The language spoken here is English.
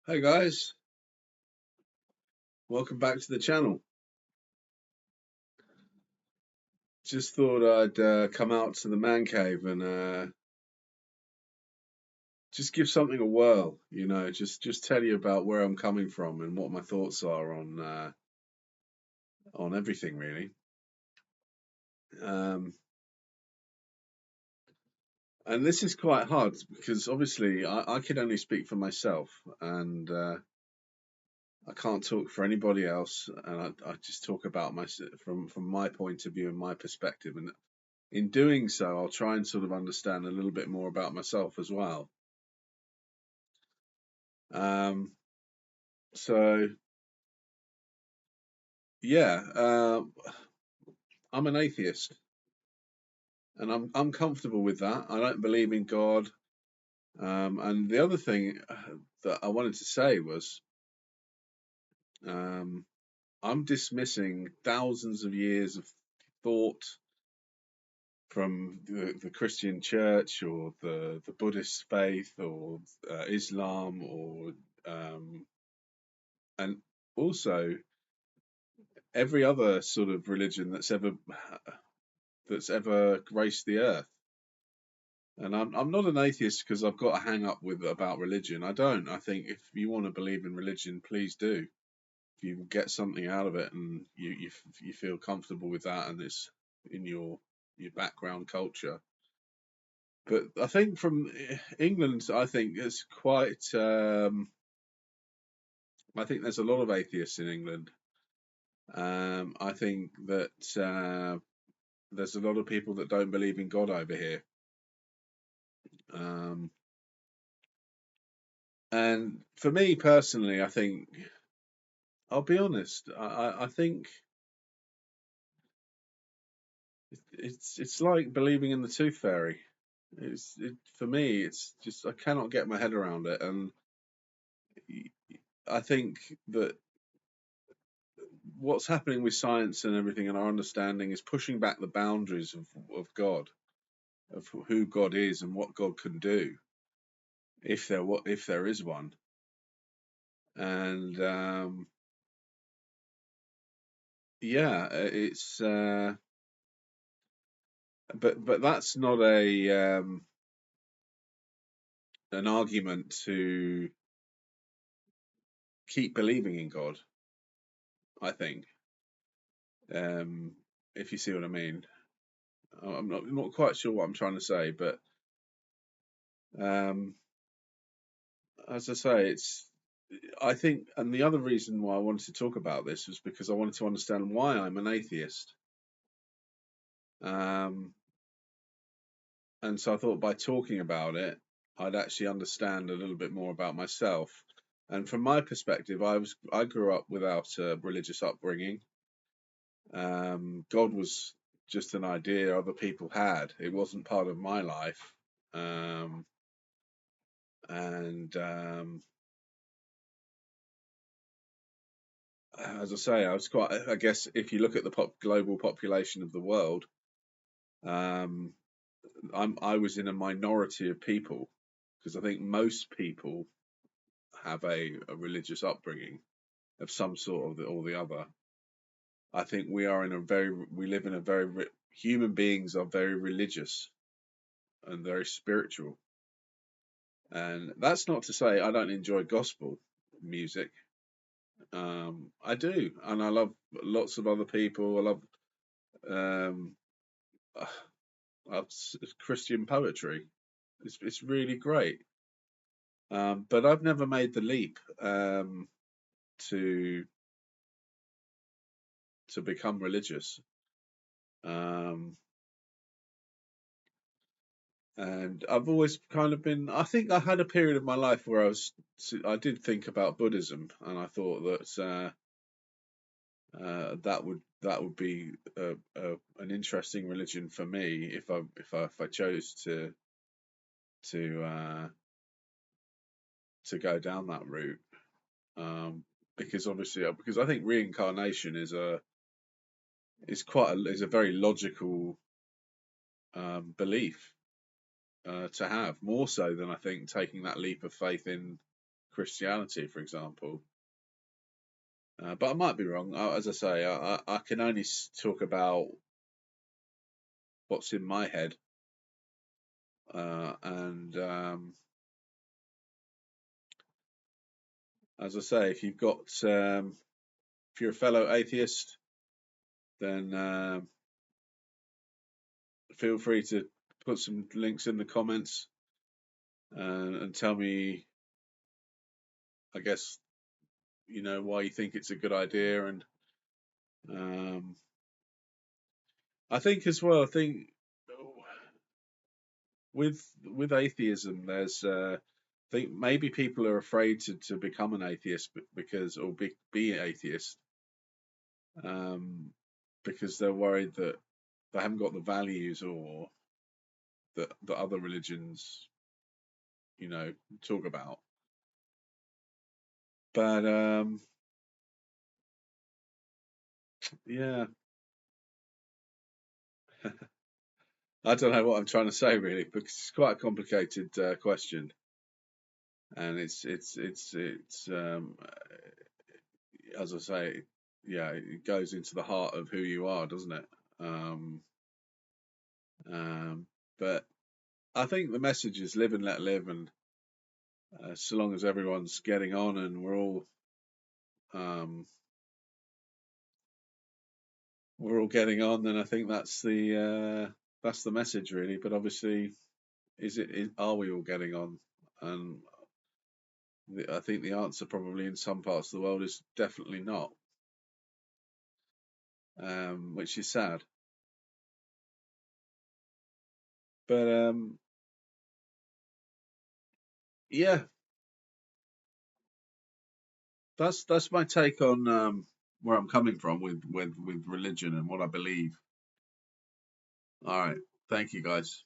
Hey guys, welcome back to the channel. Just thought I'd come out to the man cave and just give something a whirl, just tell you about where I'm coming from and what my thoughts are on everything really. Um, and this is quite hard because obviously I can only speak for myself and I can't talk for anybody else, and I just talk about my from my point of view and my perspective, and in doing so, I'll try and sort of understand a little bit more about myself as well. Um, so yeah, I'm an atheist, and I'm comfortable with that. I don't believe in God. And the other thing that I wanted to say was, um, I'm dismissing thousands of years of thought from the Christian Church or the Buddhist faith or Islam or and also every other sort of religion that's ever graced the earth. And I'm not an atheist because I've got a hang up with about religion. I don't. I think if you want to believe in religion, please do. If you get something out of it and you feel comfortable with that and it's in your background culture. But I think from England, I think it's quite. I think there's a lot of atheists in England. I think that there's a lot of people that don't believe in God over here. Um, and for me personally, I think I'll be honest. I think it's like believing in the tooth fairy. For me. It's just I cannot get my head around it, and I think that what's happening with science and everything and our understanding is pushing back the boundaries of God, of who God is and what God can do, if there is one. And yeah, it's but that's not a an argument to keep believing in God. I think, um, if you see what I mean. I'm not quite sure what I'm trying to say, but um, as I say, it's I think, and the other reason why I wanted to talk about this was because I wanted to understand why I'm an atheist. Um, and so I thought by talking about it, I'd actually understand a little bit more about myself. And from my perspective, I grew up without a religious upbringing. God was just an idea other people had. It wasn't part of my life. Um, and As I say, I was quite. I guess if you look at the global population of the world, um, I was in a minority of people because I think most people have a religious upbringing of some sort or the other. I think we live in a human beings are very religious and very spiritual. And that's not to say I don't enjoy gospel music. I do, and I love lots of other people. Um, I love Christian poetry. It's really great. But I've never made the leap to become religious. Um, and I've always kind of been. I think I had a period of my life where I did think about Buddhism, and I thought that that would be an interesting religion for me if I chose to uh, to go down that route. Um, because obviously, because I think reincarnation is a very logical belief to have, more so than I think taking that leap of faith in Christianity, for example. But I might be wrong. As I say, I can only talk about what's in my head, and as I say, if you're a fellow atheist, then feel free to put some links in the comments and tell me, I guess, why you think it's a good idea. And um, I think as well, I think with atheism, there's I think maybe people are afraid to become an atheist because or be atheist um, because they're worried that they haven't got the values or that other religions talk about. But yeah, I don't know what I'm trying to say really, because it's quite a complicated question, and it's as I say, yeah, it goes into the heart of who you are, doesn't it? Um, but I think the message is live and let live, and so long as everyone's getting on and um, we're all getting on, then I think that's the message really. But obviously, are we all getting on? And I think the answer probably in some parts of the world is definitely not, which is sad. But yeah, that's my take on where I'm coming from with religion and what I believe. All right, thank you guys.